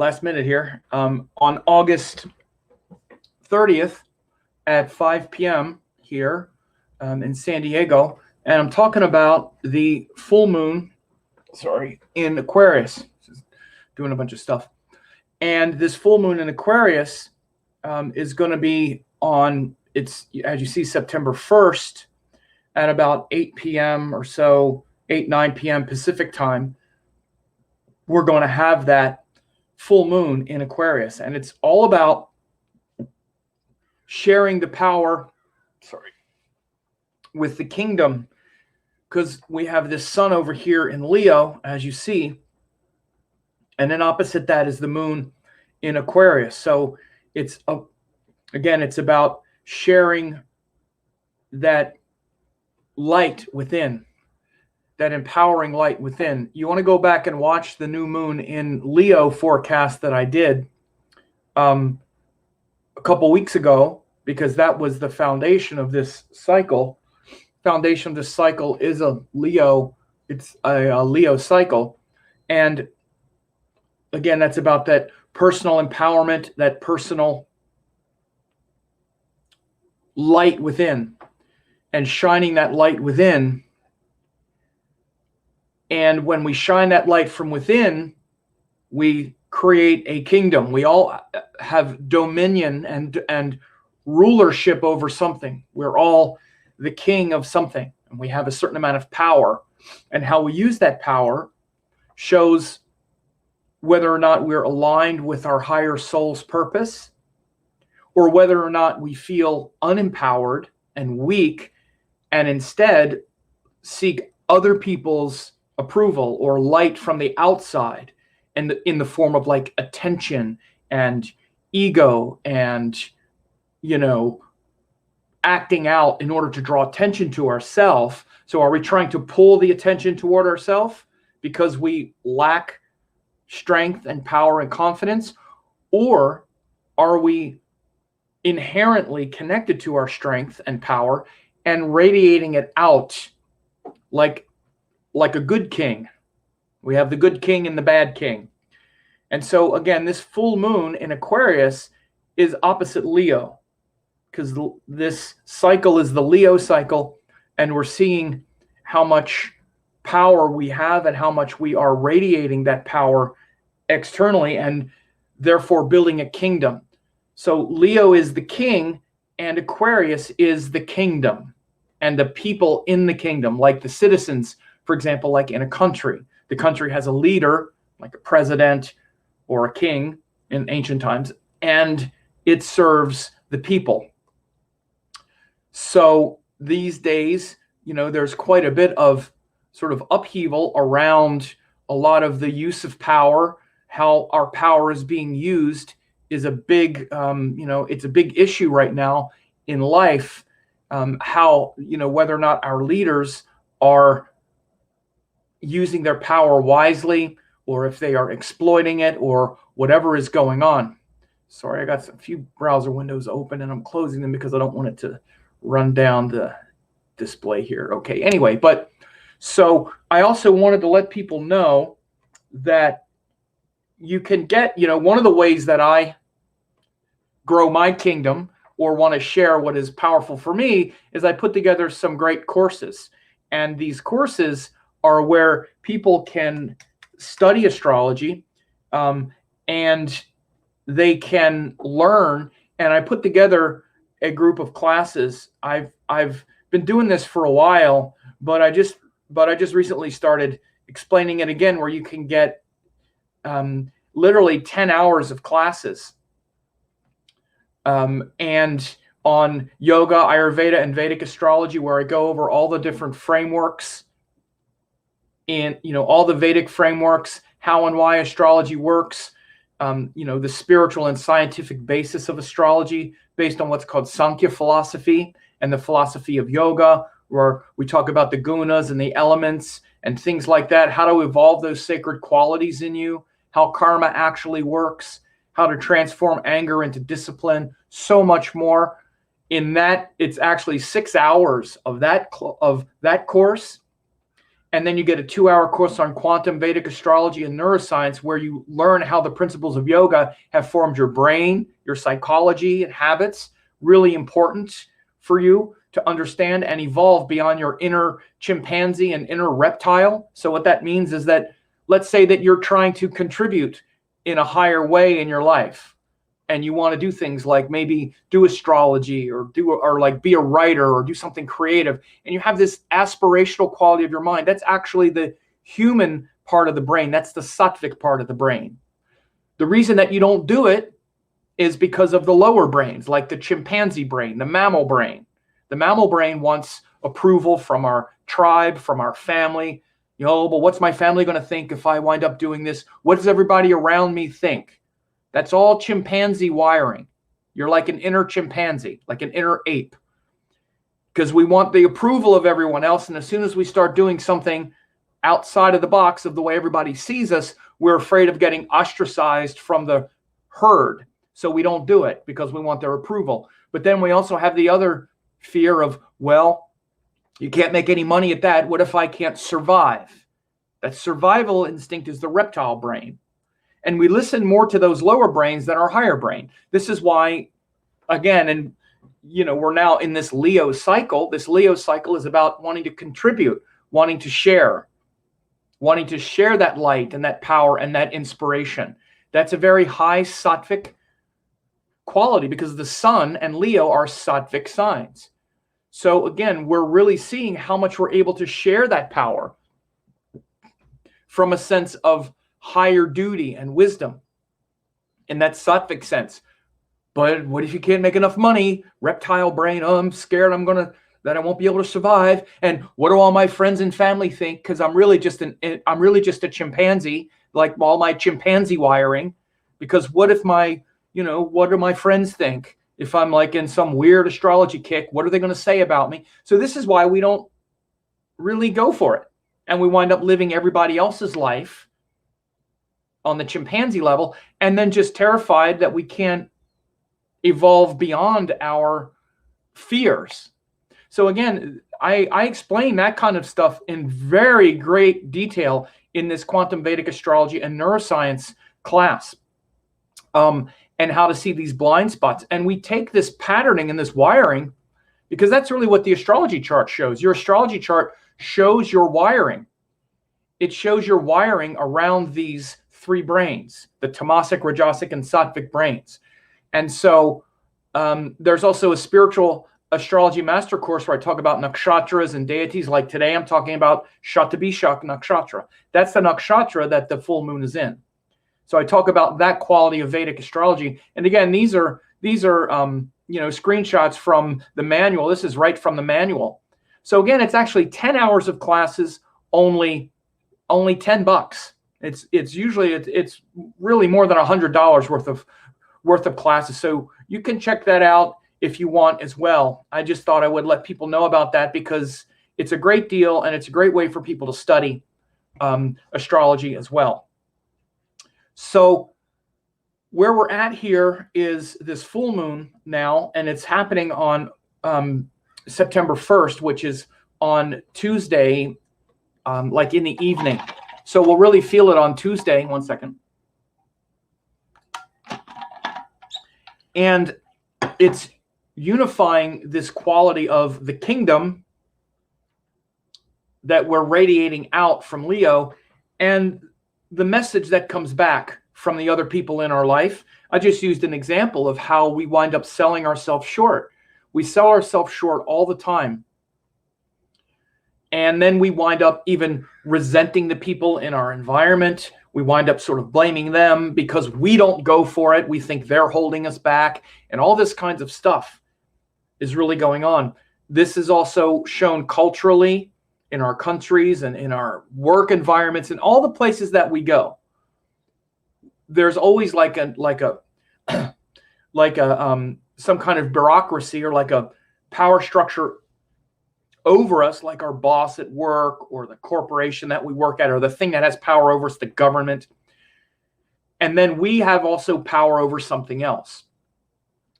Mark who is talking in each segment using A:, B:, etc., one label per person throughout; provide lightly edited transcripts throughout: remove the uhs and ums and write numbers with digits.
A: last minute here. On August 30th at 5 p.m. here in San Diego, and I'm talking about the full moon, in Aquarius. Just doing a bunch of stuff. And this full moon in Aquarius is going to be on, it's, as you see, September 1st at about 8 p.m. or so, 9 p.m. Pacific time. We're going to have that full moon in Aquarius. And it's all about sharing the power, with the kingdom, because we have this sun over here in Leo, as you see, and then opposite that is the moon in Aquarius. So it's again, it's about sharing that light within, that empowering light within. You want to go back and watch the new moon in Leo forecast that I did a couple weeks ago, because that was the foundation of this cycle. Foundation of this cycle is a Leo. It's a Leo cycle. And again, that's about that personal empowerment, that personal light within, and shining that light within. And when we shine that light from within, we create a kingdom. We all have dominion and rulership over something. We're all the king of something, and we have a certain amount of power. And how we use that power shows whether or not we're aligned with our higher soul's purpose, or whether or not we feel unempowered and weak and instead seek other people's approval or light from the outside, and in the form of like attention and ego and, you know, acting out in order to draw attention to ourselves. So are we trying to pull the attention toward ourselves because we lack strength and power and confidence? Or are we inherently connected to our strength and power and radiating it out like a good king? We have the good king and the bad king. And so again, this full moon in Aquarius is opposite Leo, because this cycle is the Leo cycle, and we're seeing how much power we have and how much we are radiating that power externally, and therefore building a kingdom. So Leo is the king and Aquarius is the kingdom and the people in the kingdom, like the citizens, for example, like in a country. The country has a leader, like a president or a king in ancient times, and it serves the people. So these days, you know, there's quite a bit of sort of upheaval around a lot of the use of power. How our power is being used is a big, you know, it's a big issue right now in life. How, you know, whether or not our leaders are using their power wisely, or if they are exploiting it, or whatever is going on. Sorry, I got a few browser windows open and I'm closing them because I don't want it to run down the display here. Okay, anyway, but so I also wanted to let people know that you can get, you know, one of the ways that I grow my kingdom or want to share what is powerful for me is I put together some great courses. And these courses are where people can study astrology and they can learn. And I put together a group of classes. I've been doing this for a while, but I just recently started explaining it again, where you can get literally 10 hours of classes, and on yoga, Ayurveda, and Vedic astrology, where I go over all the different frameworks in, you know, all the Vedic frameworks, how and why astrology works, you know, the spiritual and scientific basis of astrology based on what's called Sankhya philosophy and the philosophy of yoga, where we talk about the gunas and the elements and things like that, how to evolve those sacred qualities in you, how karma actually works, how to transform anger into discipline, so much more. In that, it's actually 6 hours of that course. And then you get a 2-hour course on quantum Vedic astrology and neuroscience, where you learn how the principles of yoga have formed your brain, your psychology and habits. Really important for you to understand and evolve beyond your inner chimpanzee and inner reptile. So what that means is that, let's say that you're trying to contribute in a higher way in your life, and you want to do things like maybe do astrology or like be a writer or do something creative, and you have this aspirational quality of your mind. That's actually the human part of the brain. That's the sattvic part of the brain. The reason that you don't do it is because of the lower brains, like the chimpanzee brain, the mammal brain. The mammal brain wants approval from our tribe, from our family. But what's my family going to think if I wind up doing this? What does everybody around me think? That's all chimpanzee wiring. You're like an inner chimpanzee, like an inner ape, because we want the approval of everyone else. And as soon as we start doing something outside of the box of the way everybody sees us, we're afraid of getting ostracized from the herd. So we don't do it because we want their approval. But then we also have the other fear of, well, you can't make any money at that. What if I can't survive? That survival instinct is the reptile brain. And we listen more to those lower brains than our higher brain. This is why, again, and we're now in this Leo cycle. This Leo cycle is about wanting to contribute, wanting to share that light and that power and that inspiration. That's a very high sattvic quality, because the sun and Leo are sattvic signs. So again, we're really seeing how much we're able to share that power from a sense of higher duty and wisdom in that sattvic sense. But what if you can't make enough money? Reptile brain, oh, I'm scared that I won't be able to survive. And what do all my friends and family think? Because I'm really just a chimpanzee, like all my chimpanzee wiring. Because what if what do my friends think? If I'm like in some weird astrology kick, what are they going to say about me? So this is why we don't really go for it. And we wind up living everybody else's life on the chimpanzee level, and then just terrified that we can't evolve beyond our fears. So again, I explain that kind of stuff in very great detail in this quantum Vedic astrology and neuroscience class, and how to see these blind spots. And we take this patterning and this wiring, because that's really what the astrology chart shows. Your astrology chart shows your wiring. It shows your wiring around these 3 brains, the tamasic, rajasic, and sattvic brains. And so there's also a spiritual astrology master course where I talk about nakshatras and deities. Like today, I'm talking about Shatabishak Nakshatra. That's the nakshatra that the full moon is in. So I talk about that quality of Vedic astrology. And again, these are screenshots from the manual. This is right from the manual. So again, it's actually 10 hours of classes, only $10. It's usually it's really more than $100 worth of classes. So you can check that out if you want as well. I just thought I would let people know about that, because it's a great deal and it's a great way for people to study astrology as well. So where we're at here is this full moon now, and it's happening on September 1st, which is on Tuesday, like in the evening. So we'll really feel it on Tuesday. One second. And it's unifying this quality of the kingdom that we're radiating out from Leo, and the message that comes back from the other people in our life. I just used an example of how we wind up selling ourselves short. We sell ourselves short all the time. And then we wind up even resenting the people in our environment. We wind up sort of blaming them because we don't go for it. We think they're holding us back. And all this kinds of stuff is really going on. This is also shown culturally in our countries and in our work environments and all the places that we go. There's always like some kind of bureaucracy or like a power structure over us, like our boss at work or the corporation that we work at, or the thing that has power over us, the government. And then we have also power over something else.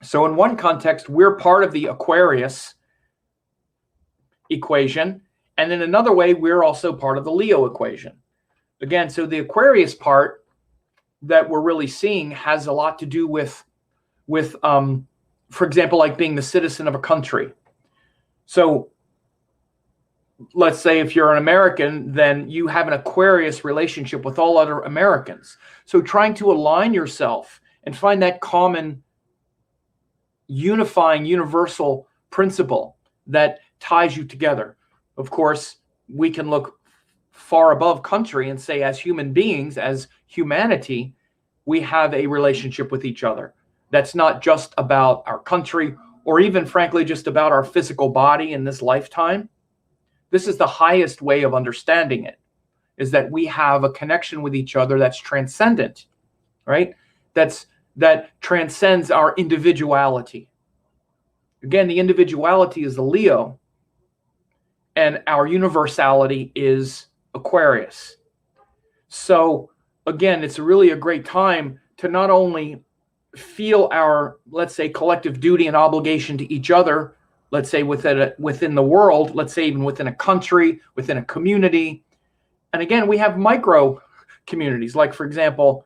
A: So in one context, we're part of the Aquarius equation. And in another way, we're also part of the Leo equation. Again, so the Aquarius part that we're really seeing has a lot to do with for example, like being the citizen of a country. So let's say if you're an American, then you have an Aquarius relationship with all other Americans. So trying to align yourself and find that common, unifying, universal principle that ties you together. Of course, we can look far above country and say, as human beings, as humanity, we have a relationship with each other. That's not just about our country, or even, frankly, just about our physical body in this lifetime. This is the highest way of understanding it, is that we have a connection with each other that's transcendent, right? That transcends our individuality. Again, the individuality is the Leo, and our universality is Aquarius. So again, it's really a great time to not only feel our, let's say, collective duty and obligation to each other, let's say within the world, let's say even within a country, within a community. And again, we have micro communities, like, for example,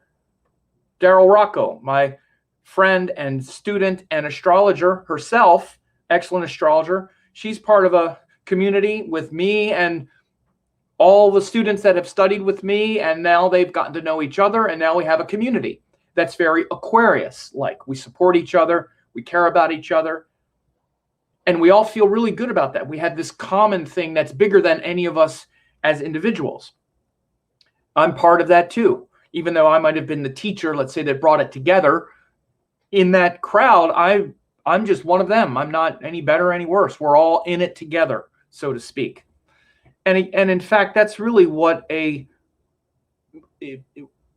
A: Daryl Rocco, my friend and student and astrologer herself, excellent astrologer. She's part of a community with me and all the students that have studied with me, and now they've gotten to know each other, and now we have a community that's very Aquarius-like. We support each other, we care about each other, and we all feel really good about that. We have this common thing that's bigger than any of us as individuals. I'm part of that too. Even though I might have been the teacher, let's say, that brought it together, in that crowd, I'm just one of them. I'm not any better or any worse. We're all in it together, so to speak. And in fact, that's really what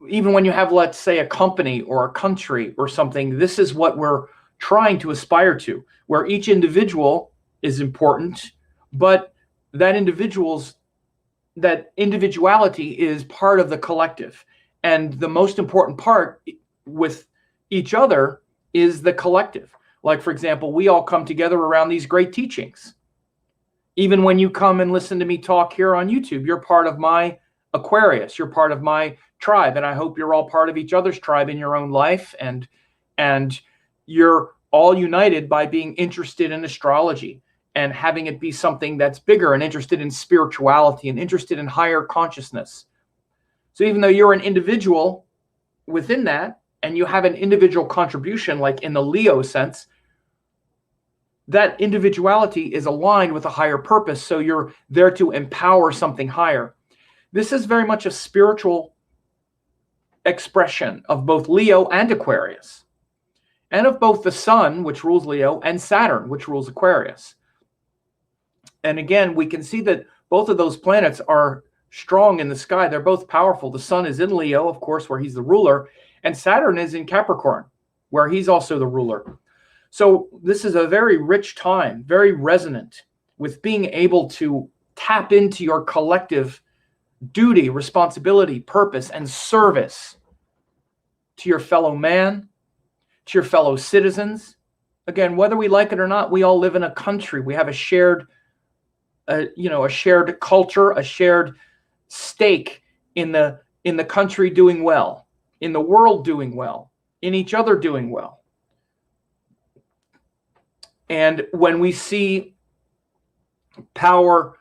A: even when you have, let's say, a company or a country or something, this is what we're trying to aspire to, where each individual is important, but that individuality is part of the collective. And the most important part with each other is the collective. Like, for example, we all come together around these great teachings. Even when you come and listen to me talk here on YouTube, you're part of my Aquarius, you're part of my tribe, and I hope you're all part of each other's tribe in your own life, and you're all united by being interested in astrology and having it be something that's bigger, and interested in spirituality and interested in higher consciousness. So even though you're an individual within that, and you have an individual contribution, like in the Leo sense, that individuality is aligned with a higher purpose. So you're there to empower something higher. This is very much a spiritual expression of both Leo and Aquarius, and of both the Sun, which rules Leo, and Saturn, which rules Aquarius. And again, we can see that both of those planets are strong in the sky. They're both powerful. The Sun is in Leo, of course, where he's the ruler, and Saturn is in Capricorn, where he's also the ruler. So this is a very rich time, very resonant with being able to tap into your collective duty, responsibility, purpose, and service to your fellow man, to your fellow citizens. Again, whether we like it or not, we all live in a country. We have a shared, a shared culture, a shared stake in the country doing well, in the world doing well, in each other doing well. And when we see power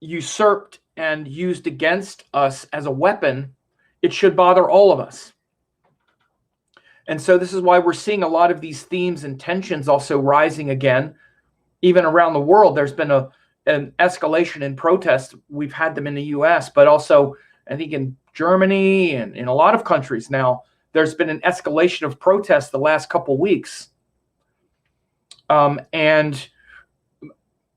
A: usurped and used against us as a weapon, it should bother all of us. And so this is why we're seeing a lot of these themes and tensions also rising again, even around the world. There's been an escalation in protests. We've had them in the US, but also I think in Germany and in a lot of countries now, there's been an escalation of protests the last couple weeks. And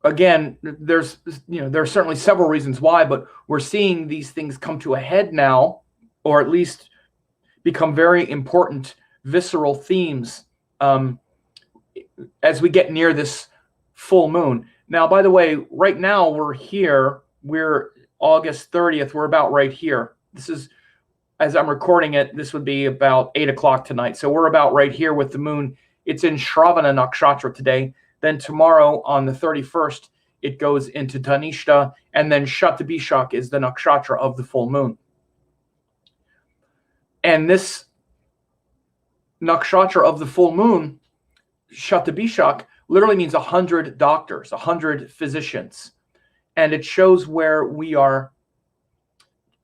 A: again, there's certainly several reasons why, but we're seeing these things come to a head now, or at least become very important, visceral themes as we get near this full moon. Now, by the way, right now we're August 30th. We're about right here. This is, as I'm recording it, this would be about 8 o'clock tonight. So we're about right here with the moon. It's in Shravana Nakshatra today. Then tomorrow on the 31st, it goes into Dhanishta, and then Shatabishak is the nakshatra of the full moon. And this nakshatra of the full moon, Shatabishak, literally means 100 doctors, 100 physicians. And it shows where we are,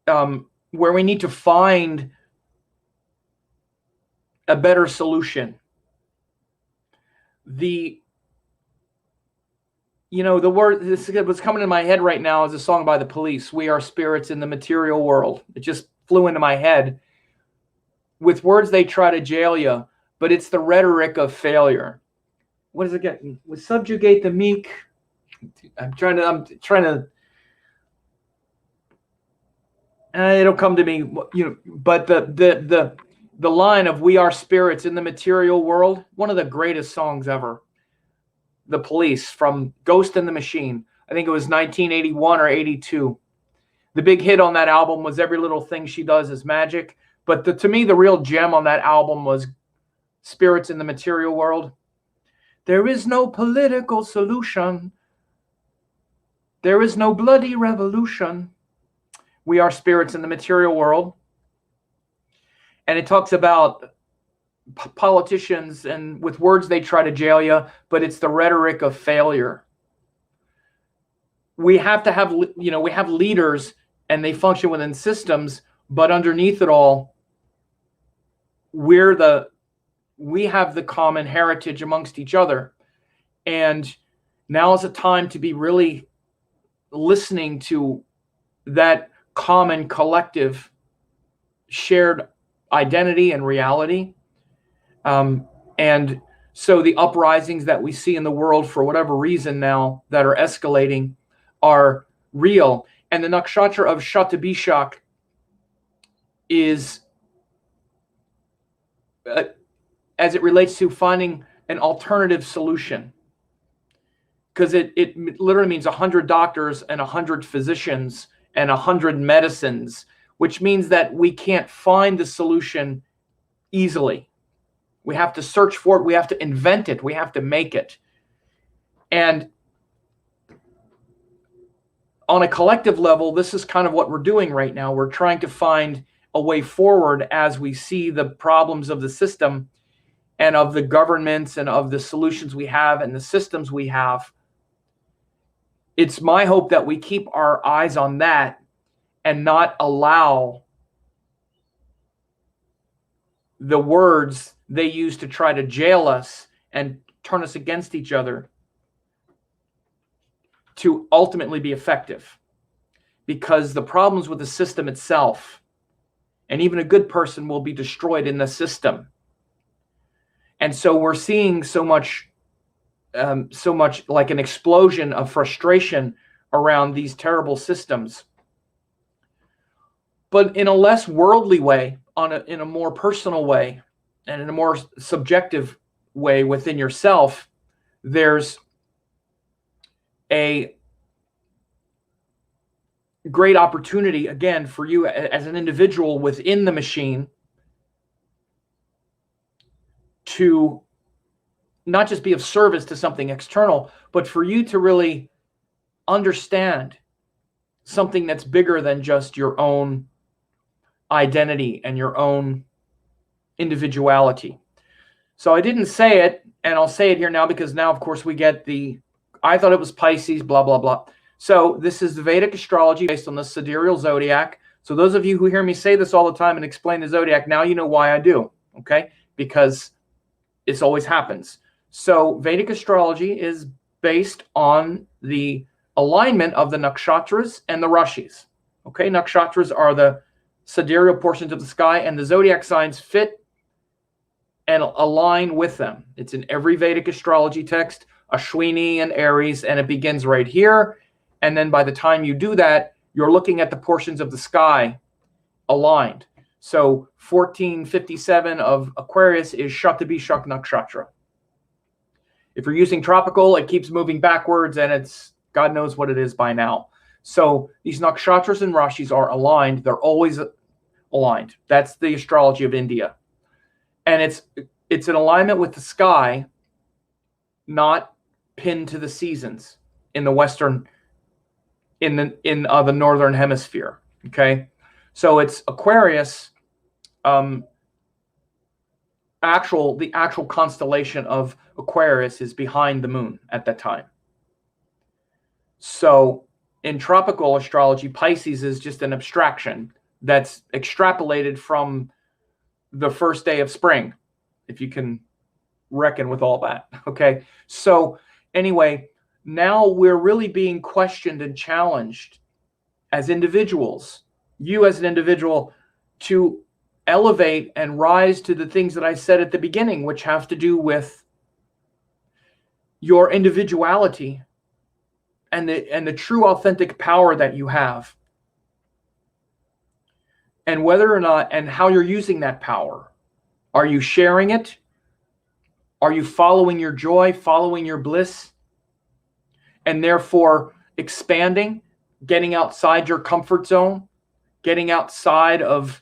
A: where we need to find a better solution. The word, this what's coming in my head right now is a song by the Police, "We Are Spirits in the Material World." It just flew into my head. With words they try to jail you, but it's the rhetoric of failure. What does it get? We subjugate the meek. I'm trying to it'll come to me, but the line of "We are spirits in the material world," one of the greatest songs ever. The Police, from Ghost in the Machine. I think it was 1981 or 82. The big hit on that album was "Every Little Thing She Does Is Magic." But to me, the real gem on that album was "Spirits in the Material World." There is no political solution. There is no bloody revolution. We are spirits in the material world. And it talks about politicians, and with words they try to jail you, but it's the rhetoric of failure. We have to have, we have leaders and they function within systems, but underneath it all, we have the common heritage amongst each other. And now is a time to be really listening to that common collective shared identity and reality. And so the uprisings that we see in the world for whatever reason now that are escalating are real. And the nakshatra of Shatabishak is, as it relates to finding an alternative solution, because it literally means 100 doctors and 100 physicians and 100 medicines, which means that we can't find the solution easily. We have to search for it. We have to invent it. We have to make it. And on a collective level, this is kind of what we're doing right now. We're trying to find a way forward as we see the problems of the system and of the governments and of the solutions we have and the systems we have. It's my hope that we keep our eyes on that and not allow the words they use to try to jail us and turn us against each other to ultimately be effective. Because the problems with the system itself, and even a good person will be destroyed in the system. And so we're seeing so much like an explosion of frustration around these terrible systems. But in a less worldly way, in a more personal way, and in a more subjective way within yourself, there's a great opportunity, again, for you as an individual within the machine to not just be of service to something external, but for you to really understand something that's bigger than just your own identity and your own individuality. So I didn't say it, and I'll say it here now, because now, of course, we get I thought it was Pisces, blah, blah, blah. So this is the Vedic astrology based on the Sidereal zodiac. So those of you who hear me say this all the time and explain the zodiac, now you know why I do, okay? Because it always happens. So Vedic astrology is based on the alignment of the nakshatras and the rashis. Okay, nakshatras are the sidereal portions of the sky, and the zodiac signs fit and align with them. It's in every Vedic astrology text, Ashwini and Aries, and it begins right here. And then by the time you do that, you're looking at the portions of the sky aligned. So 1457 of Aquarius is Shatabishak Nakshatra. If you're using tropical, it keeps moving backwards, and it's God knows what it is by now. So these nakshatras and rashis are aligned. They're always aligned. That's the astrology of India. And it's an alignment with the sky, not pinned to the seasons. in the Western, in the Northern Hemisphere. Okay. So it's Aquarius, the actual constellation of Aquarius is behind the moon at that time. So in tropical astrology, Pisces is just an abstraction that's extrapolated from the first day of spring, if you can reckon with all that. Okay. So anyway, now we're really being questioned and challenged as individuals, you as an individual, to elevate and rise to the things that I said at the beginning, which have to do with your individuality and the true authentic power that you have, and whether or not, and how you're using that power. Are you sharing it? Are you following your joy, following your bliss, and therefore expanding, getting outside your comfort zone, getting outside of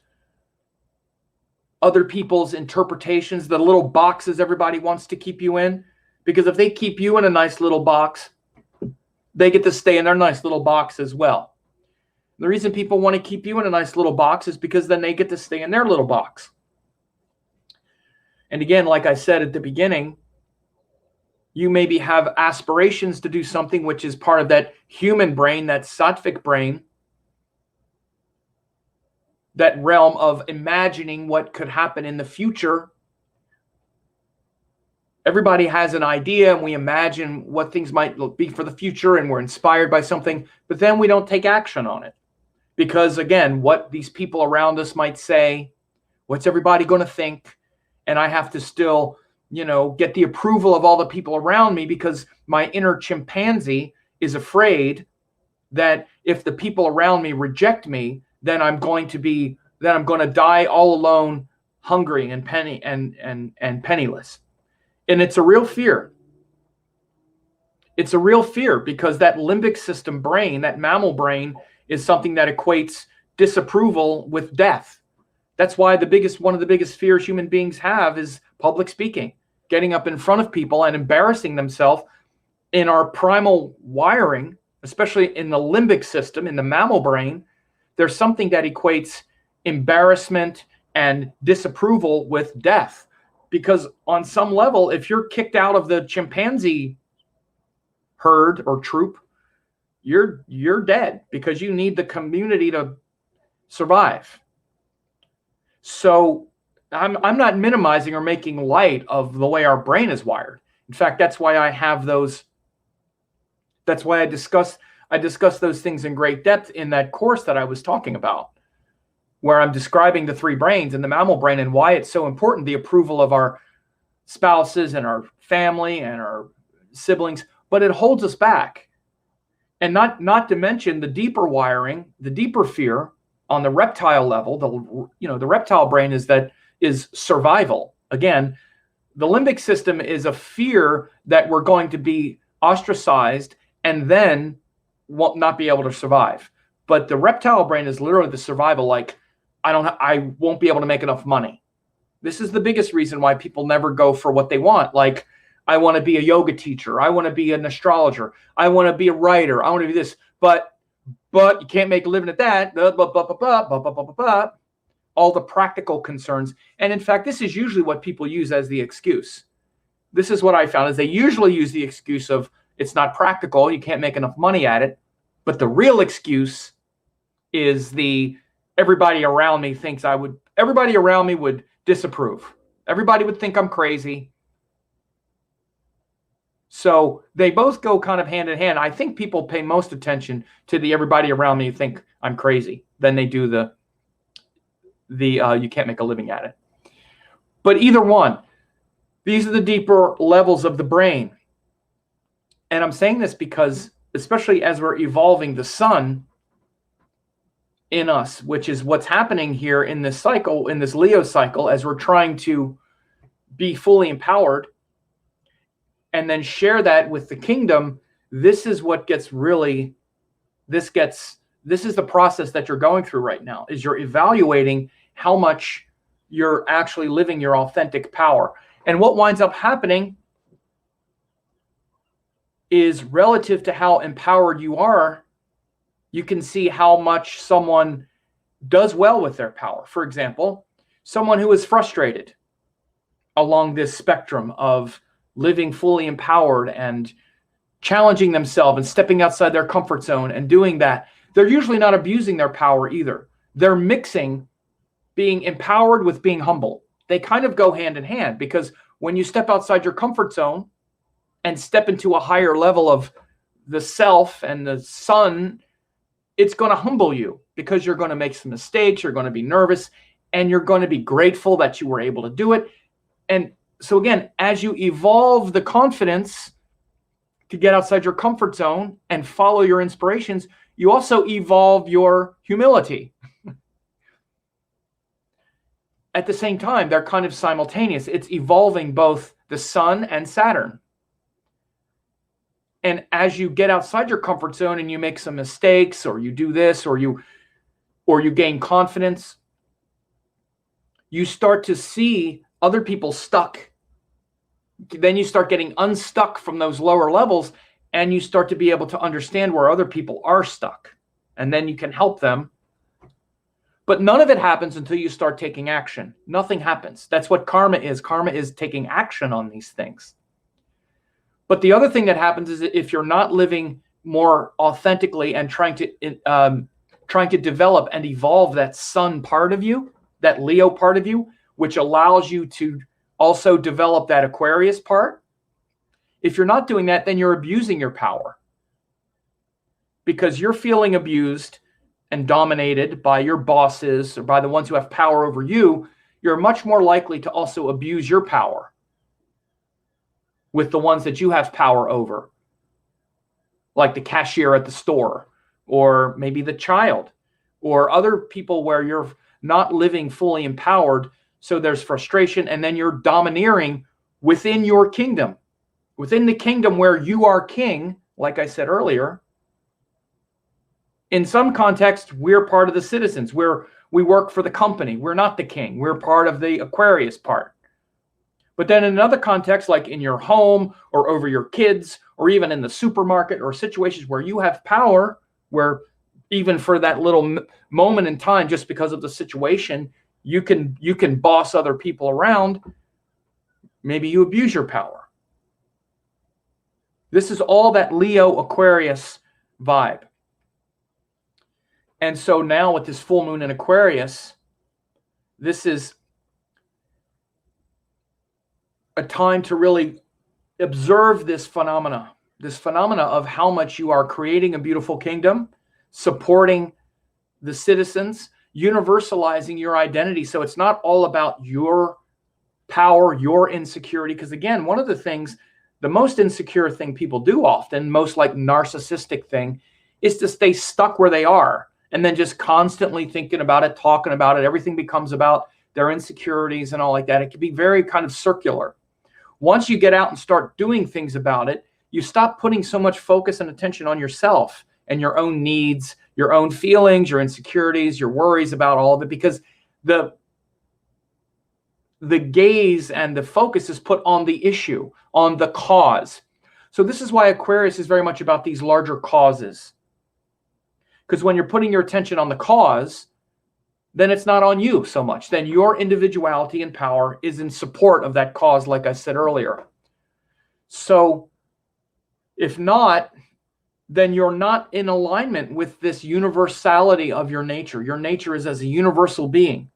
A: other people's interpretations, the little boxes everybody wants to keep you in? Because if they keep you in a nice little box, they get to stay in their nice little box as well. The reason people want to keep you in a nice little box is because then they get to stay in their little box. And again, like I said at the beginning, you maybe have aspirations to do something which is part of that human brain, that sattvic brain, that realm of imagining what could happen in the future. Everybody has an idea, and we imagine what things might be for the future, and we're inspired by something, but then we don't take action on it. Because again, what these people around us might say, what's everybody going to think? And I have to still, get the approval of all the people around me, because my inner chimpanzee is afraid that if the people around me reject me, then I'm going to die all alone, hungry and penniless. And it's a real fear. It's a real fear, because that limbic system brain, that mammal brain, is something that equates disapproval with death. That's why one of the biggest fears human beings have is public speaking, getting up in front of people and embarrassing themselves. In our primal wiring, especially in the limbic system, in the mammal brain, there's something that equates embarrassment and disapproval with death. Because on some level, if you're kicked out of the chimpanzee herd or troop, you're dead, because you need the community to survive. So I'm not minimizing or making light of the way our brain is wired. In fact, that's why I have those. That's why I discuss those things in great depth in that course that I was talking about, where I'm describing the three brains and the mammal brain and why it's so important, the approval of our spouses and our family and our siblings, but it holds us back. And not to mention the deeper wiring, the deeper fear on the reptile level. The reptile brain is survival. Again, the limbic system is a fear that we're going to be ostracized and then won't not be able to survive. But the reptile brain is literally the survival, like, I won't be able to make enough money. This is the biggest reason why people never go for what they want. Like, I want to be a yoga teacher. I want to be an astrologer. I want to be a writer. I want to be this, but you can't make a living at that. All the practical concerns. And in fact, this is usually what people use as the excuse. This is what I found, is they usually use the excuse of it's not practical. You can't make enough money at it. But the real excuse is everybody around me would disapprove. Everybody would think I'm crazy. So they both go kind of hand in hand. I think people pay most attention to the everybody around me think I'm crazy than they do the you can't make a living at it. But either one, these are the deeper levels of the brain. And I'm saying this because, especially as we're evolving the sun in us, which is what's happening here in this cycle, in this Leo cycle, as we're trying to be fully empowered and then share that with the kingdom, this is what gets really, this is the process that you're going through right now, is you're evaluating how much you're actually living your authentic power. And what winds up happening is relative to how empowered you are. You can see how much someone does well with their power. For example, someone who is frustrated along this spectrum of living fully empowered and challenging themselves and stepping outside their comfort zone and doing that, they're usually not abusing their power either. They're mixing being empowered with being humble. They kind of go hand in hand, because when you step outside your comfort zone and step into a higher level of the self and the sun, it's going to humble you, because you're going to make some mistakes, you're going to be nervous, and you're going to be grateful that you were able to do it. And so again, as you evolve the confidence to get outside your comfort zone and follow your inspirations, you also evolve your humility. At the same time, they're kind of simultaneous. It's evolving both the sun and Saturn. And as you get outside your comfort zone and you make some mistakes, or you do this, or you gain confidence, you start to see other people stuck. Then you start getting unstuck from those lower levels, and you start to be able to understand where other people are stuck. And then you can help them. But none of it happens until you start taking action. Nothing happens. That's what karma is. Karma is taking action on these things. But the other thing that happens is that if you're not living more authentically and trying to develop and evolve that sun part of you, that Leo part of you, which allows you to also develop that Aquarius part, if you're not doing that, then you're abusing your power, because you're feeling abused and dominated by your bosses or by the ones who have power over you. You're much more likely to also abuse your power with the ones that you have power over, like the cashier at the store, or maybe the child, or other people where you're not living fully empowered. So there's frustration, and then you're domineering within your kingdom, within the kingdom where you are king. Like I said earlier, in some contexts, we're part of the citizens. We work for the company. We're not the king. We're part of the Aquarius part. But then in another context, like in your home or over your kids, or even in the supermarket, or situations where you have power, where even for that little moment in time, just because of the situation, you can boss other people around. Maybe you abuse your power. This is all that Leo-Aquarius vibe. And so now with this full moon in Aquarius, this is a time to really observe this phenomena of how much you are creating a beautiful kingdom, supporting the citizens, universalizing your identity. So it's not all about your power, your insecurity. Because again, one of the things, the most insecure thing people do often, most like narcissistic thing, is to stay stuck where they are. And then just constantly thinking about it, talking about it. Everything becomes about their insecurities and all like that. It can be very kind of circular. Once you get out and start doing things about it, you stop putting so much focus and attention on yourself and your own needs, your own feelings, your insecurities, your worries about all of it, because the gaze and the focus is put on the issue, on the cause. So this is why Aquarius is very much about these larger causes. Because when you're putting your attention on the cause, then it's not on you so much. Then your individuality and power is in support of that cause, like I said earlier. So if not, then you're not in alignment with this universality of your nature. Your nature is as a universal being.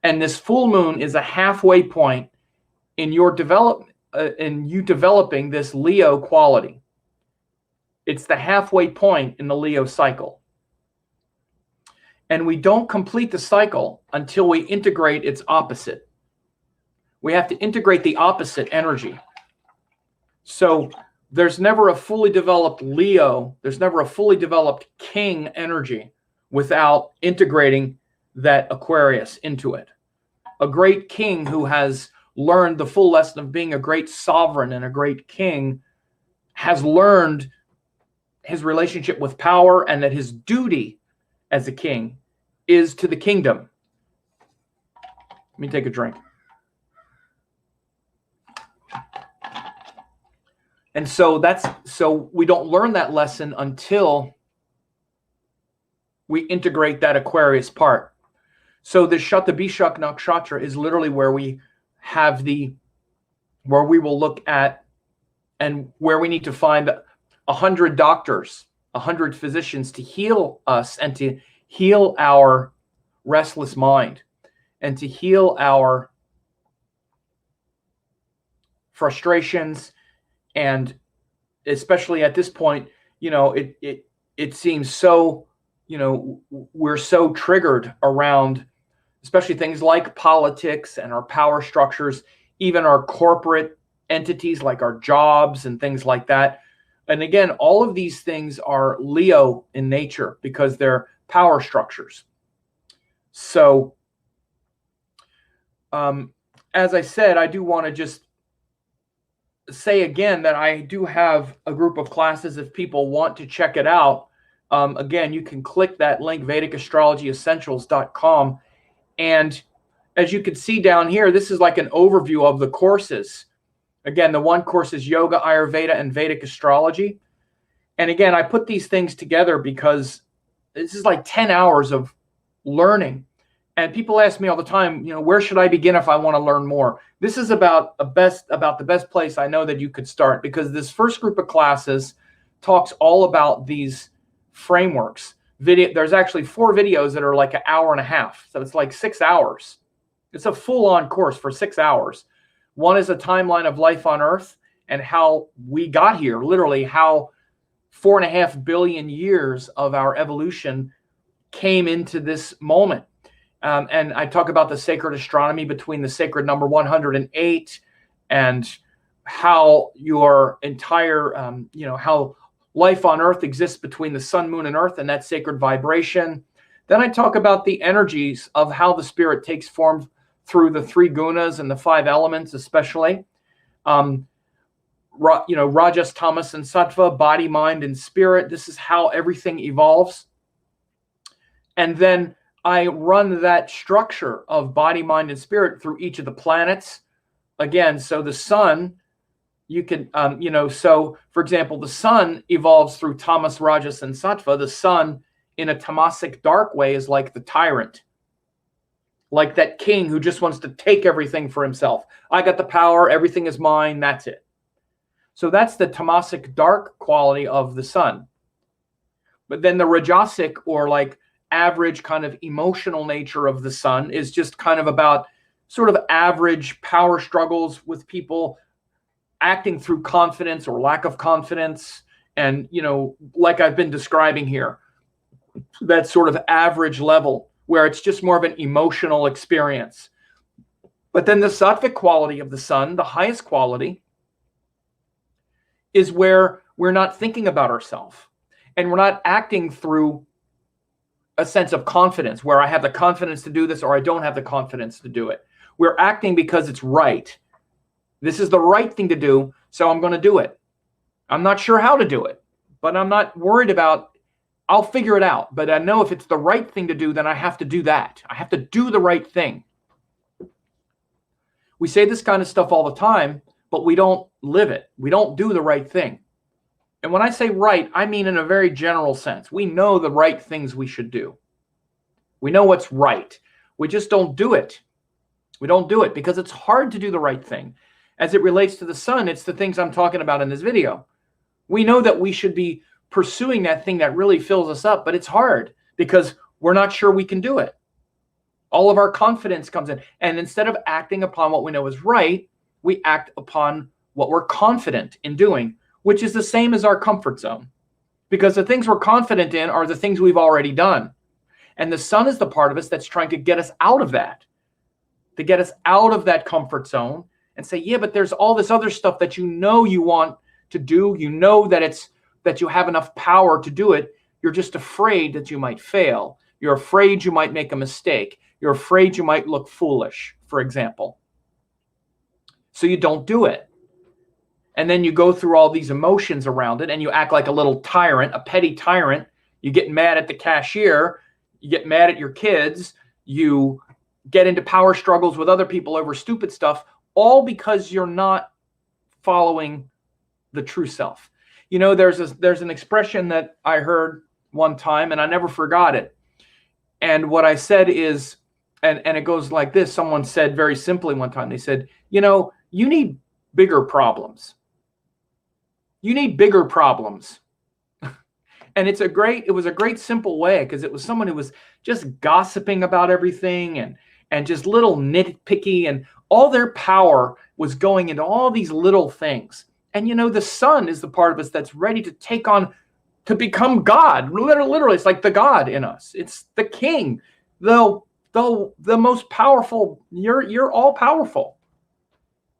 A: And this full moon is a halfway point in your developing this Leo quality. It's the halfway point in the Leo cycle. And we don't complete the cycle until we integrate its opposite. We have to integrate the opposite energy. So there's never a fully developed Leo, there's never a fully developed king energy without integrating that Aquarius into it. A great king who has learned the full lesson of being a great sovereign and a great king has learned his relationship with power, and that his duty as a king is to the kingdom. Let me take a drink. And so we don't learn that lesson until we integrate that Aquarius part. So the Shatabishak Nakshatra is literally where we have where we will look at and where we need to find 100 doctors, 100 physicians to heal us and to heal our restless mind and to heal our frustrations. And especially at this point, it seems so, we're so triggered around, especially things like politics and our power structures, even our corporate entities like our jobs and things like that. And again, all of these things are Leo in nature because they're power structures. So, as I said, I do want to just say again that I do have a group of classes if people want to check it out. Again, you can click that link, VedicAstrologyEssentials.com. And as you can see down here, this is like an overview of the courses. Again, the one course is Yoga, Ayurveda, and Vedic Astrology. And again, I put these things together because this is like 10 hours of learning. And people ask me all the time, where should I begin if I want to learn more? This is about the best place I know that you could start, because this first group of classes talks all about these frameworks. There's actually 4 videos that are like an hour and a half. So it's like 6 hours. It's a full-on course for 6 hours. One is a timeline of life on Earth and how we got here, literally how 4.5 billion years of our evolution came into this moment. And I talk about the sacred astronomy between the sacred number 108 and how your entire, how life on Earth exists between the sun, moon, and Earth and that sacred vibration. Then I talk about the energies of how the spirit takes form through the 3 gunas and the 5 elements, especially. Rajas, tamas, and sattva, body, mind, and spirit. This is how everything evolves. And then I run that structure of body, mind, and spirit through each of the planets. Again, so the sun, you can, so for example, the sun evolves through tamas, rajas, and sattva. The sun in a tamasic dark way is like the tyrant, like that king who just wants to take everything for himself. I got the power, everything is mine, that's it. So that's the tamasic dark quality of the sun. But then the rajasic, or like average kind of emotional nature of the sun, is just kind of about sort of average power struggles with people acting through confidence or lack of confidence. And, like I've been describing here, that sort of average level where it's just more of an emotional experience. But then the sattvic quality of the sun, the highest quality, is where we're not thinking about ourselves and we're not acting through a sense of confidence where I have the confidence to do this or I don't have the confidence to do it. We're acting because it's right. This is the right thing to do, so I'm going to do it. I'm not sure how to do it, but I'm not worried about, I'll figure it out. But I know if it's the right thing to do, then I have to do that. I have to do the right thing. We say this kind of stuff all the time, but we don't live it. We don't do the right thing. And when I say right, I mean in a very general sense. We know the right things we should do. We know what's right. We just don't do it. We don't do it because it's hard to do the right thing. As it relates to the sun, it's the things I'm talking about in this video. We know that we should be pursuing that thing that really fills us up, but it's hard because we're not sure we can do it. All of our confidence comes in. And instead of acting upon what we know is right, we act upon what we're confident in doing, which is the same as our comfort zone. Because the things we're confident in are the things we've already done. And the sun is the part of us that's trying to get us out of that, to get us out of that comfort zone and say, yeah, but there's all this other stuff that you want to do. You know that you have enough power to do it. You're just afraid that you might fail. You're afraid you might make a mistake. You're afraid you might look foolish, for example. So you don't do it. And then you go through all these emotions around it and you act like a little tyrant, a petty tyrant. You get mad at the cashier. You get mad at your kids. You get into power struggles with other people over stupid stuff, all because you're not following the true self. You know, there's an expression that I heard one time, and I never forgot it. And what I said is, and it goes like this. Someone said very simply one time, they said, you know, you need bigger problems. You need bigger problems. And it was a great simple way, because it was someone who was just gossiping about everything and just little nitpicky, and all their power was going into all these little things. And, you know, the sun is the part of us that's ready to take on, to become God. Literally, it's like the God in us. It's the king, the most powerful. You're all powerful.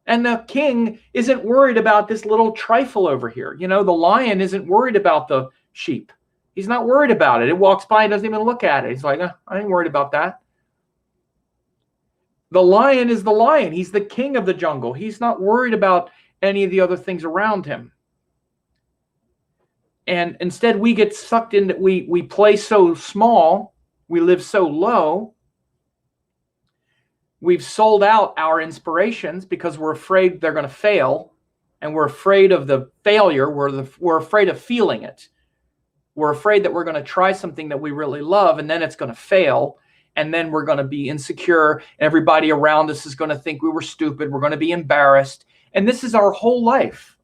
A: And the king isn't worried about this little trifle over here. You know, the lion isn't worried about the sheep. He's not worried about it. It walks by and doesn't even look at it. He's like, I ain't worried about that. The lion is the lion. He's the king of the jungle. He's not worried about any of the other things around him. And instead, we get sucked into, we play so small, we live so low. We've sold out our inspirations because we're afraid they're going to fail, and we're afraid of the failure. We're afraid of feeling it. We're afraid that we're going to try something that we really love, and then it's going to fail, and then we're going to be insecure. Everybody around us is going to think we were stupid. We're going to be embarrassed. And this is our whole life,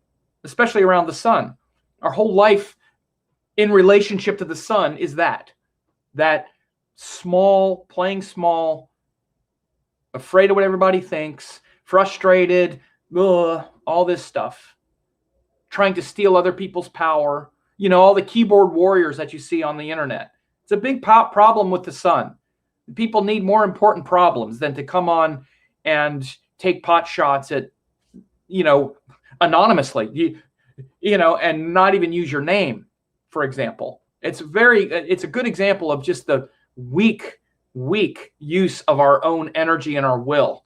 A: especially around the sun. Our whole life in relationship to the sun is that small, playing small, afraid of what everybody thinks, frustrated, all this stuff, trying to steal other people's power. You know, all the keyboard warriors that you see on the internet. It's a big problem with the sun. People need more important problems than to come on and take pot shots at, you know, anonymously, you know, and not even use your name, for example. It's a good example of just the weak use of our own energy and our will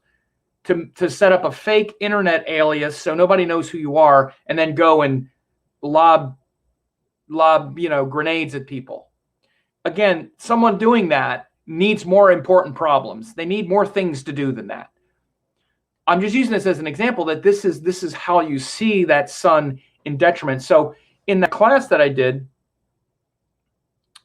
A: to set up a fake internet alias so nobody knows who you are, and then go and lob, you know, grenades at people. Again, someone doing that needs more important problems. They need more things to do than that. I'm just using this as an example that this is how you see that sun in detriment. So in the class that I did,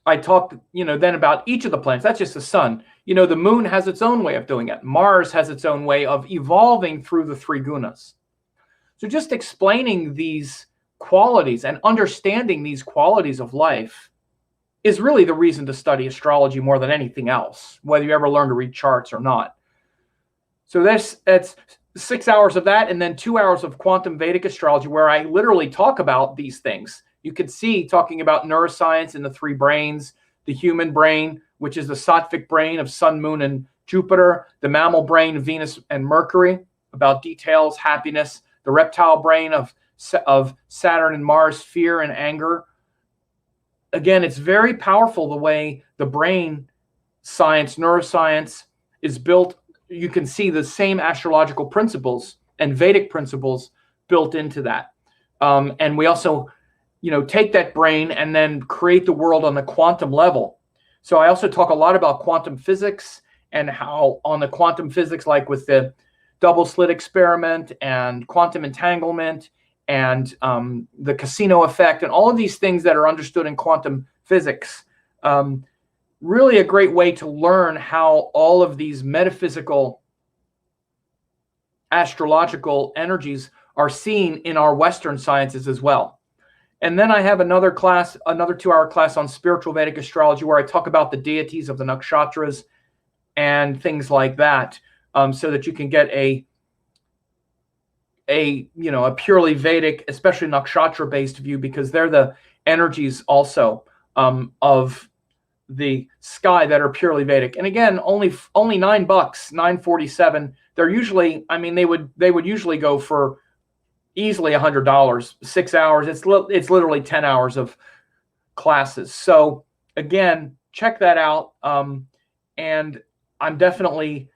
A: I talked, you know, then about each of the planets. That's just the sun. You know, the moon has its own way of doing it. Mars has its own way of evolving through the three gunas. So just explaining these qualities and understanding these qualities of life is really the reason to study astrology more than anything else, whether you ever learn to read charts or not. So that's 6 hours of that, and then 2 hours of quantum Vedic astrology, where I literally talk about these things. You could see talking about neuroscience in the three brains, the human brain, which is the sattvic brain of Sun, Moon, and Jupiter, the mammal brain, Venus and Mercury, about details, happiness, the reptile brain of Saturn and Mars, fear and anger. Again, it's very powerful the way the brain science, neuroscience is built. You can see the same astrological principles and Vedic principles built into that. And we also, you know, take that brain and then create the world on the quantum level. So I also talk a lot about quantum physics and how on the quantum physics, like with the double slit experiment and quantum entanglement and the casino effect and all of these things that are understood in quantum physics. Really a great way to learn how all of these metaphysical astrological energies are seen in our Western sciences as well. And then I have another class, another 2-hour class on spiritual Vedic astrology, where I talk about the deities of the nakshatras and things like that, so that you can get a purely Vedic, especially nakshatra based view, because they're the energies also of the sky that are purely Vedic. And again, only $9, $9.47. They're usually, I mean, they would usually go for easily $100, 6 hours. It's literally 10 hours of classes. So again, check that out. And I'm definitely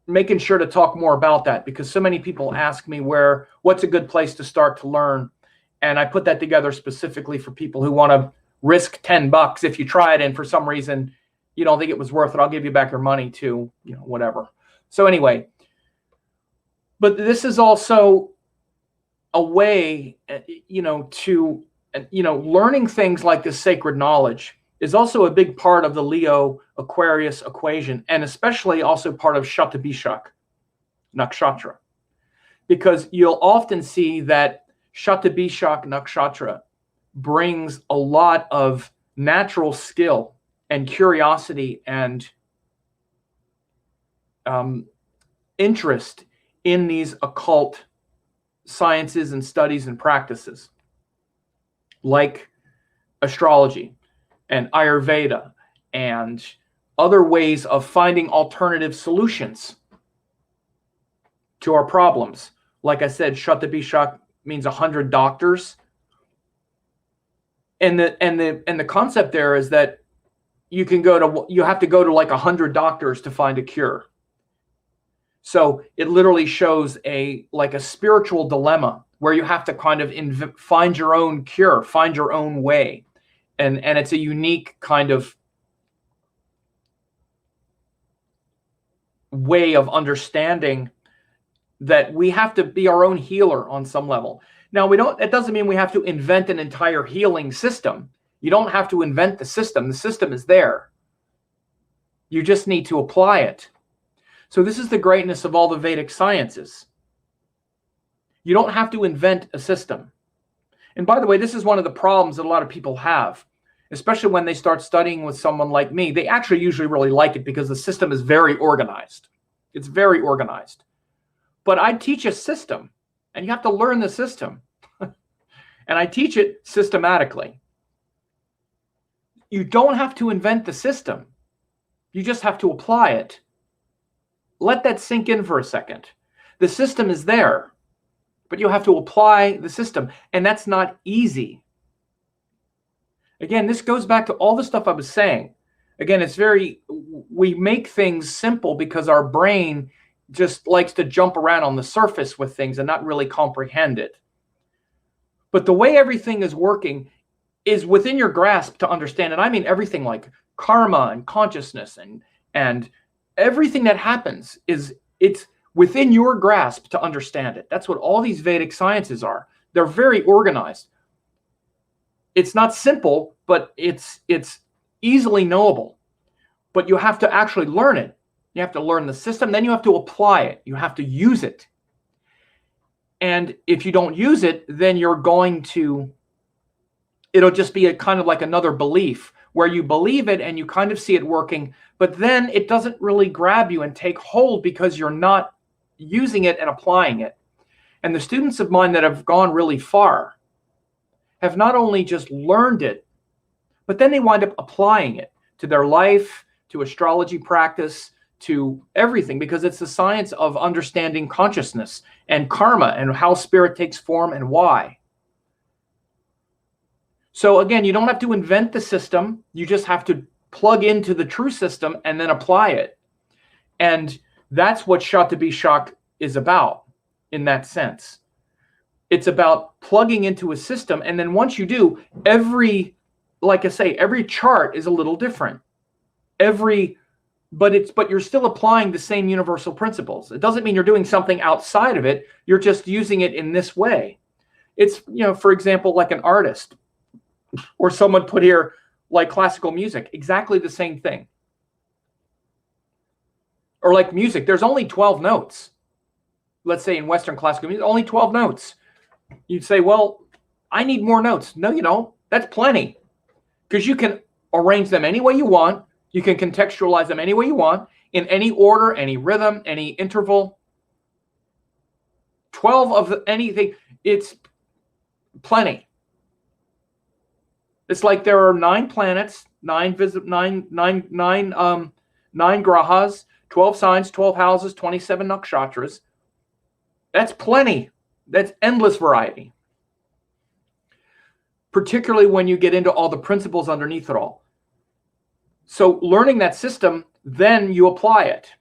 A: making sure to talk more about that, because so many people ask me what's a good place to start to learn. And I put that together specifically for people who want to risk $10 if you try it and for some reason you don't think it was worth it. I'll give you back your money too, you know, whatever. So anyway, but this is also a way, learning things like this sacred knowledge is also a big part of the Leo-Aquarius equation, and especially also part of Shatabishak Nakshatra. Because you'll often see that Shatabishak Nakshatra brings a lot of natural skill and curiosity and interest in these occult sciences and studies and practices, like astrology and Ayurveda and other ways of finding alternative solutions to our problems. Like I said, Shatabishak means 100 doctors. And the concept there is that you have to go to like 100 doctors to find a cure. So it literally shows like a spiritual dilemma where you have to kind of find your own cure, find your own way. And it's a unique kind of way of understanding that we have to be our own healer on some level. Now, it doesn't mean we have to invent an entire healing system. You don't have to invent the system. The system is there. You just need to apply it. So this is the greatness of all the Vedic sciences. You don't have to invent a system. And by the way, this is one of the problems that a lot of people have, especially when they start studying with someone like me. They actually usually really like it because the system is very organized. It's very organized. But I teach a system, and you have to learn the system. And I teach it systematically. You don't have to invent the system. You just have to apply it. Let that sink in for a second. The system is there, but you have to apply the system, and that's not easy. Again, this goes back to all the stuff I was saying. Again, we make things simple because our brain just likes to jump around on the surface with things and not really comprehend it. But the way everything is working is within your grasp to understand. And I mean everything like karma and consciousness and everything that happens it's within your grasp to understand it. That's what all these Vedic sciences are. They're very organized. It's not simple, but it's easily knowable. But you have to actually learn it. You have to learn the system, then you have to apply it. You have to use it. And if you don't use it, then it'll just be a kind of like another belief where you believe it and you kind of see it working, but then it doesn't really grab you and take hold because you're not using it and applying it. And the students of mine that have gone really far have not only just learned it, but then they wind up applying it to their life, to astrology practice, to everything, because it's the science of understanding consciousness and karma and how spirit takes form and why. So again, you don't have to invent the system. You just have to plug into the true system and then apply it. And that's what Shatabishak is about in that sense. It's about plugging into a system. And then once you do, like I say, every chart is a little different. But you're still applying the same universal principles. It doesn't mean you're doing something outside of it. You're just using it in this way. It's, for example, like an artist or someone put here like classical music, exactly the same thing. Or like music, there's only 12 notes. Let's say in Western classical music, only 12 notes. You'd say, well, I need more notes. No, you don't. That's plenty. Because you can arrange them any way you want. You can contextualize them any way you want, in any order, any rhythm, any interval. 12 of anything, it's plenty. It's like there are 9 planets, 9 grahas, 12 signs, 12 houses, 27 nakshatras. That's plenty. That's endless variety. Particularly when you get into all the principles underneath it all. So learning that system, then you apply it.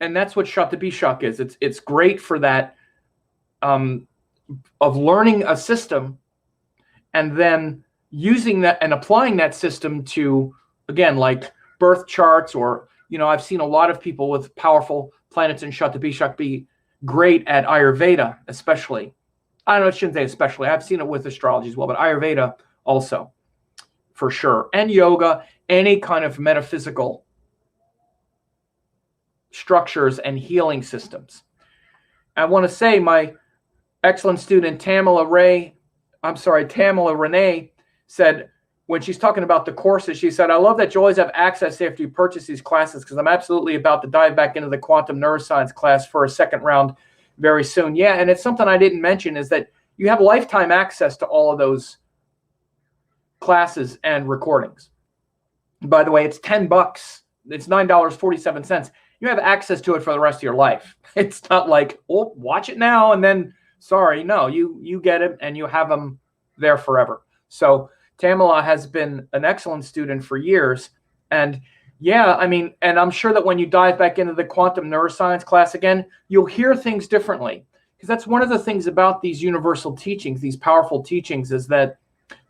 A: And that's what Shatabishak is. It's great for that, of learning a system and then using that and applying that system to, again, like birth charts, or, I've seen a lot of people with powerful planets in Shatabishak be great at Ayurveda, especially. I don't know, I shouldn't say especially. I've seen it with astrology as well, but Ayurveda also, for sure. And yoga, any kind of metaphysical structures and healing systems. I want to say my excellent student Tamala Renee said, when she's talking about the courses, she said, I love that you always have access after you purchase these classes, because I'm absolutely about to dive back into the quantum neuroscience class for a second round very soon. Yeah, and it's something I didn't mention, is that you have lifetime access to all of those classes and recordings. By the way, it's $10. It's $9.47. You have access to it for the rest of your life. It's not like, oh, watch it now and then, sorry. No, you get it and you have them there forever. So Tamala has been an excellent student for years. And yeah, I mean, and I'm sure that when you dive back into the quantum neuroscience class again, you'll hear things differently. Because that's one of the things about these universal teachings, these powerful teachings, is that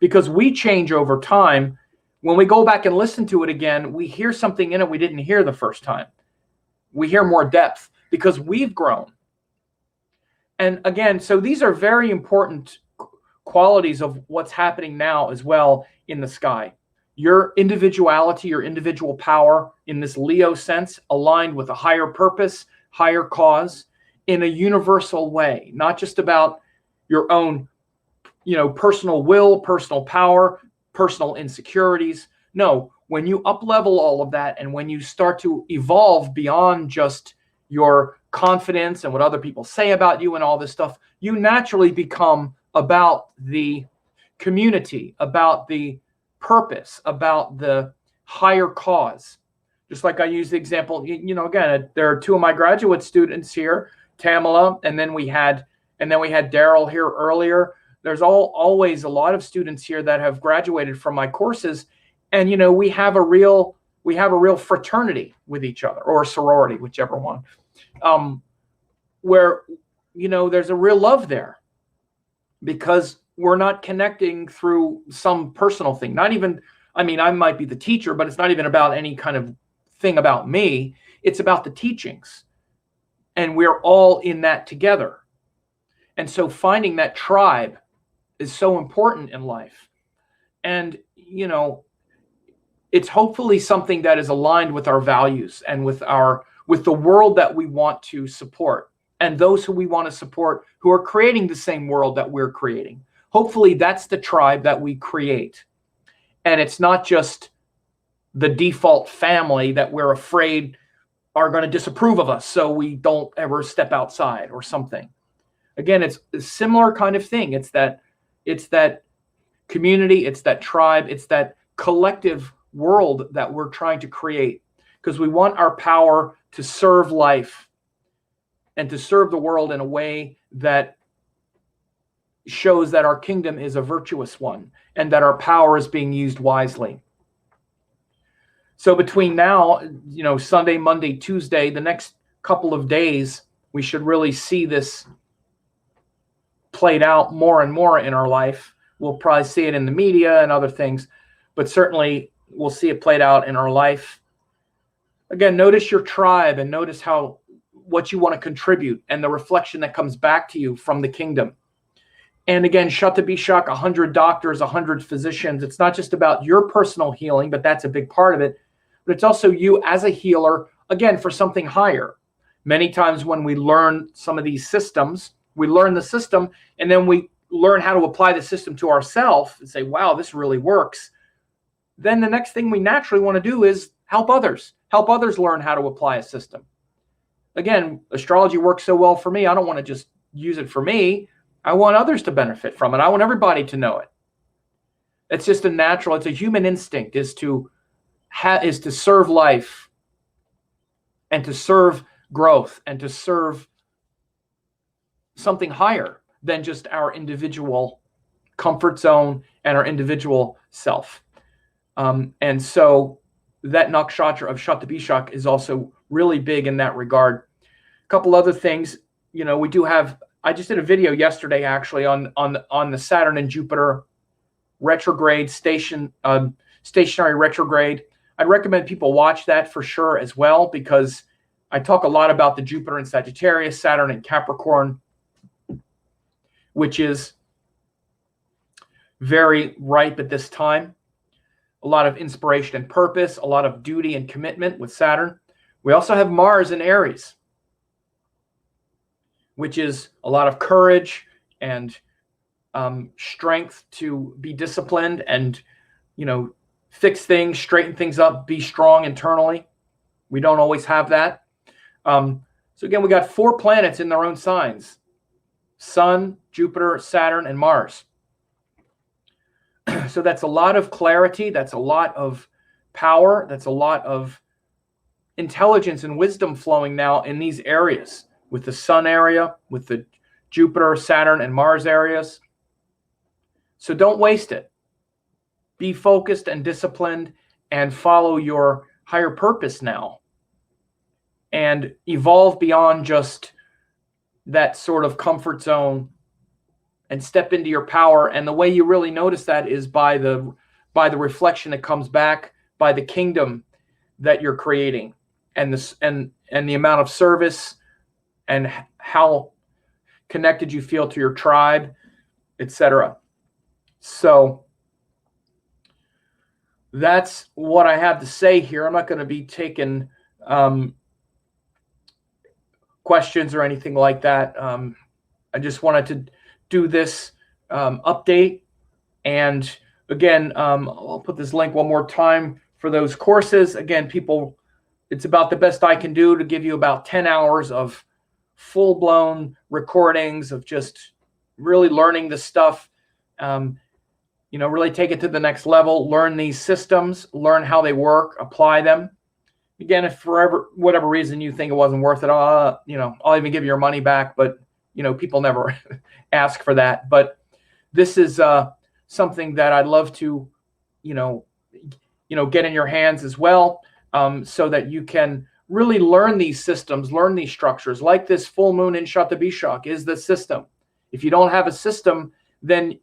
A: because we change over time, when we go back and listen to it again, we hear something in it we didn't hear the first time. We hear more depth because we've grown. And again, so these are very important qualities of what's happening now as well in the sky. Your individuality, your individual power in this Leo sense, aligned with a higher purpose, higher cause, in a universal way, not just about your own, personal will, personal power, personal insecurities. No, when you up-level all of that and when you start to evolve beyond just your confidence and what other people say about you and all this stuff, you naturally become about the community, about the purpose, about the higher cause. Just like I use the example, again, there are two of my graduate students here, Tamala, and then we had Daryl here earlier. There's always a lot of students here that have graduated from my courses, and we have a real fraternity with each other, or sorority, whichever one, where there's a real love there, because we're not connecting through some personal thing. Not even, I might be the teacher, but it's not even about any kind of thing about me. It's about the teachings. And we're all in that together. And so finding that tribe is so important in life. And, it's hopefully something that is aligned with our values and with the world that we want to support, and those who we want to support who are creating the same world that we're creating. Hopefully that's the tribe that we create. And it's not just the default family that we're afraid are going to disapprove of us, so we don't ever step outside or something. Again, it's a similar kind of thing. It's that community, it's that tribe, it's that collective world that we're trying to create, because we want our power to serve life and to serve the world in a way that shows that our kingdom is a virtuous one and that our power is being used wisely. So between now, Sunday, Monday, Tuesday, the next couple of days, we should really see this played out more and more in our life. We'll probably see it in the media and other things, but certainly we'll see it played out in our life. Again, notice your tribe and notice what you want to contribute and the reflection that comes back to you from the kingdom. And again, Shatabishak, 100 doctors, 100 physicians. It's not just about your personal healing, but that's a big part of it. But it's also you as a healer, again, for something higher. Many times when we learn some of these systems, we learn the system and then we learn how to apply the system to ourselves and say, wow, this really works. Then the next thing we naturally want to do is help others learn how to apply a system. Again, astrology works so well for me. I don't want to just use it for me. I want others to benefit from it. I want everybody to know it. It's just it's a human instinct is to serve life and to serve growth and to serve something higher than just our individual comfort zone and our individual self. And so that nakshatra of Shatabishak is also really big in that regard. A couple other things, we do have, I just did a video yesterday actually on the Saturn and Jupiter retrograde stationary retrograde. I'd recommend people watch that for sure as well, because I talk a lot about the Jupiter in Sagittarius, Saturn in Capricorn, which is very ripe at this time. A lot of inspiration and purpose, a lot of duty and commitment with Saturn. We also have Mars in Aries, which is a lot of courage and strength to be disciplined and, fix things, straighten things up, be strong internally. We don't always have that. So again, we got 4 planets in their own signs: Sun, Jupiter, Saturn, and Mars. So that's a lot of clarity. That's a lot of power. That's a lot of intelligence and wisdom flowing now in these areas, with the Sun area, with the Jupiter, Saturn, and Mars areas. So don't waste it. Be focused and disciplined and follow your higher purpose now. And evolve beyond just that sort of comfort zone and step into your power. And the way you really notice that is by the reflection that comes back, by the kingdom that you're creating, and the amount of service and how connected you feel to your tribe, etc. So that's what I have to say here. I'm not going to be taking questions or anything like that. I just wanted to do this update. And again, I'll put this link one more time for those courses. Again, people, it's about the best I can do to give you about 10 hours of full-blown recordings of just really learning the stuff, really take it to the next level, learn these systems, learn how they work, apply them. Again, if for whatever reason you think it wasn't worth it, I'll even give you your money back. But, people never ask for that. But this is something that I'd love to, get in your hands as well, so that you can really learn these systems, learn these structures. Like this full moon in Shatabishak is the system. If you don't have a system, then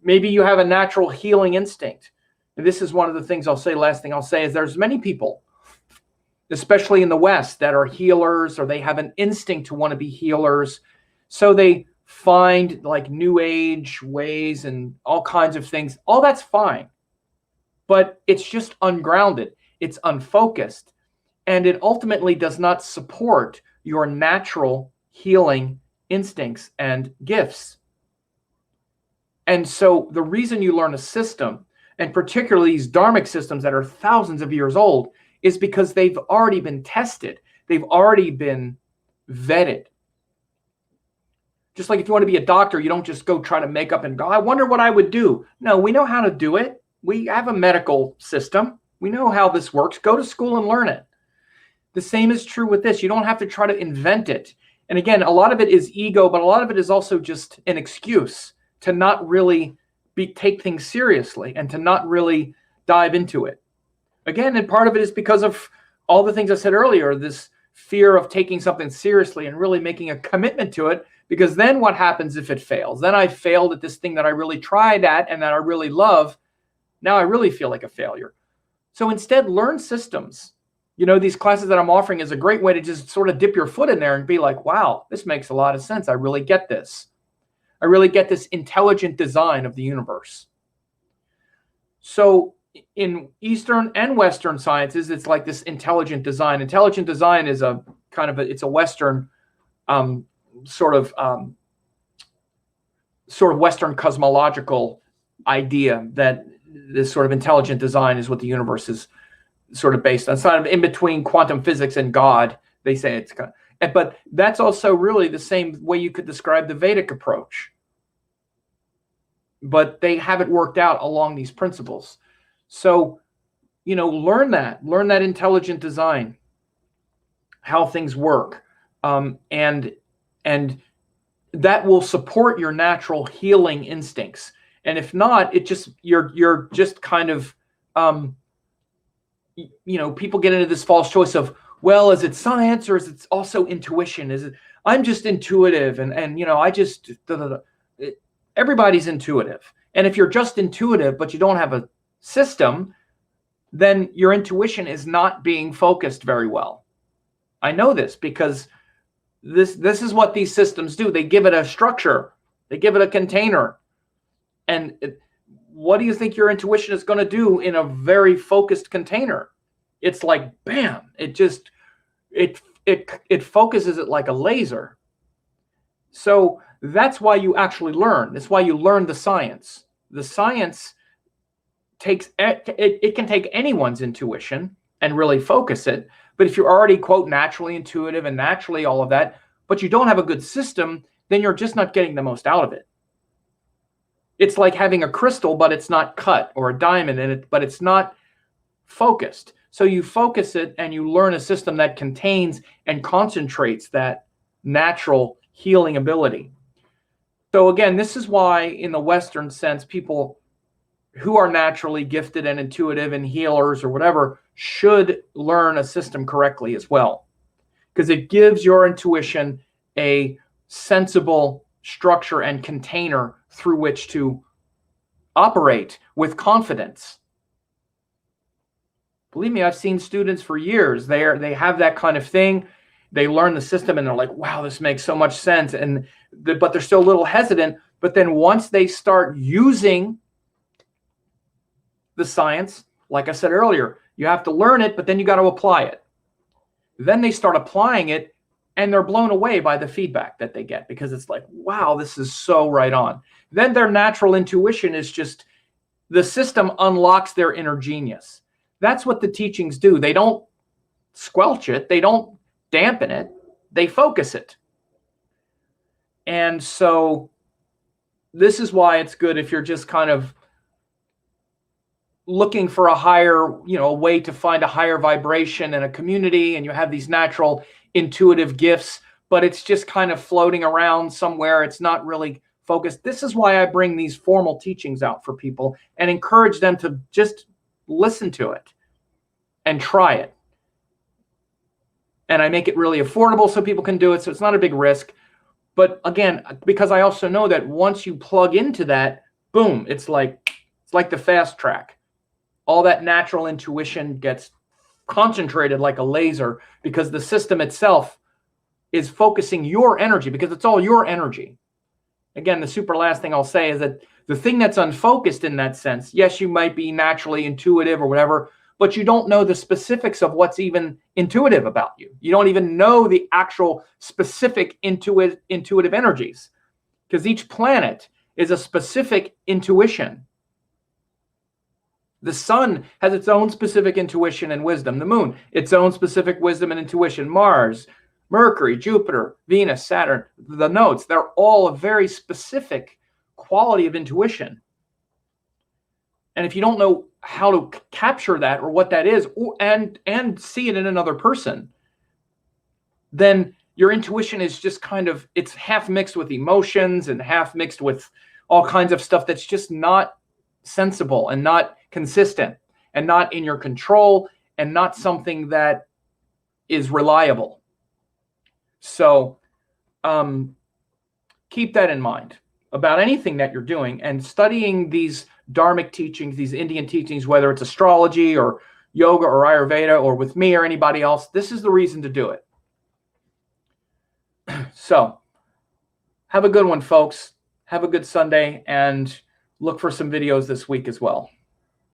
A: maybe you have a natural healing instinct. And this is one of the things last thing I'll say is there's many people, especially in the West, that are healers, or they have an instinct to want to be healers. So they find like new age ways and all kinds of things. All that's fine, but it's just ungrounded. It's unfocused, and it ultimately does not support your natural healing instincts and gifts. And so the reason you learn a system, and particularly these dharmic systems that are thousands of years old, is because they've already been tested. They've already been vetted. Just like if you want to be a doctor, you don't just go try to make up and go, I wonder what I would do. No, we know how to do it. We have a medical system. We know how this works. Go to school and learn it. The same is true with this. You don't have to try to invent it. And again, a lot of it is ego, but a lot of it is also just an excuse to not really take things seriously and to not really dive into it. Again, and part of it is because of all the things I said earlier, this fear of taking something seriously and really making a commitment to it, because then what happens if it fails? Then I failed at this thing that I really tried at and that I really love. Now I really feel like a failure. So instead, learn systems. These classes that I'm offering is a great way to just sort of dip your foot in there and be like, wow, this makes a lot of sense. I really get this. I really get this intelligent design of the universe. So in Eastern and Western sciences, it's like this intelligent design. Intelligent design is a kind of it's a Western sort of Western cosmological idea that this sort of intelligent design is what the universe is sort of based on. It's kind of in between quantum physics and God. They say it's kind of, but that's also really the same way you could describe the Vedic approach. But they haven't worked out along these principles. So, learn that intelligent design, how things work, and that will support your natural healing instincts. And if not, you're just kind of, people get into this false choice of, well, is it science or is it also intuition? Is it, I'm just intuitive and I just, everybody's intuitive. And if you're just intuitive, but you don't have a system, then your intuition is not being focused very well. I know this because this is what these systems do. They give it a structure, They give it a container. And what do you think your intuition is going to do in a very focused container? It's like, bam, it focuses it like a laser. So that's why you actually learn. That's why you learn the science. The science takes, it can take anyone's intuition and really focus it. But if you're already, quote, naturally intuitive and naturally all of that, but you don't have a good system, then you're just not getting the most out of it. It's like having a crystal, but it's not cut, or a diamond in it, but it's not focused. So you focus it and you learn a system that contains and concentrates that natural healing ability. So again, this is why in the Western sense, people who are naturally gifted and intuitive and healers or whatever should learn a system correctly as well, because it gives your intuition a sensible structure and container through which to operate with confidence. Believe me, I've seen students for years. They have that kind of thing. They learn the system and they're like, wow, this makes so much sense. But they're still a little hesitant. But then once they start using the science, like I said earlier, you have to learn it, but then you got to apply it. Then they start applying it and they're blown away by the feedback that they get, because it's like, wow, this is so right on. Then their natural intuition is just, the system unlocks their inner genius. That's what the teachings do. They don't squelch it. They don't dampen it. They focus it. And so this is why it's good if you're just kind of looking for a higher, way to find a higher vibration in a community, and you have these natural intuitive gifts, but it's just kind of floating around somewhere. It's not really focused. This is why I bring these formal teachings out for people and encourage them to just listen to it and try it. And I make it really affordable so people can do it, so it's not a big risk. But again, because I also know that once you plug into that, boom, it's like the fast track. All that natural intuition gets concentrated like a laser, because the system itself is focusing your energy, because it's all your energy. Again, the super last thing I'll say is that the thing that's unfocused in that sense, yes, you might be naturally intuitive or whatever, but you don't know the specifics of what's even intuitive about you. You don't even know the actual specific intuitive energies, because each planet is a specific intuition. The sun has its own specific intuition and wisdom. The moon, its own specific wisdom and intuition. Mars, Mercury, Jupiter, Venus, Saturn, the nodes, they're all a very specific quality of intuition. And if you don't know how to capture that or what that is, and see it in another person, then your intuition is just kind of, it's half mixed with emotions and half mixed with all kinds of stuff that's just not sensible and not consistent and not in your control and not something that is reliable. So keep that in mind about anything that you're doing, and studying these dharmic teachings, these Indian teachings, whether it's astrology or yoga or Ayurveda or with me or anybody else. This is the reason to do it. So have a good one, folks. Have a good Sunday, and look for some videos this week as well.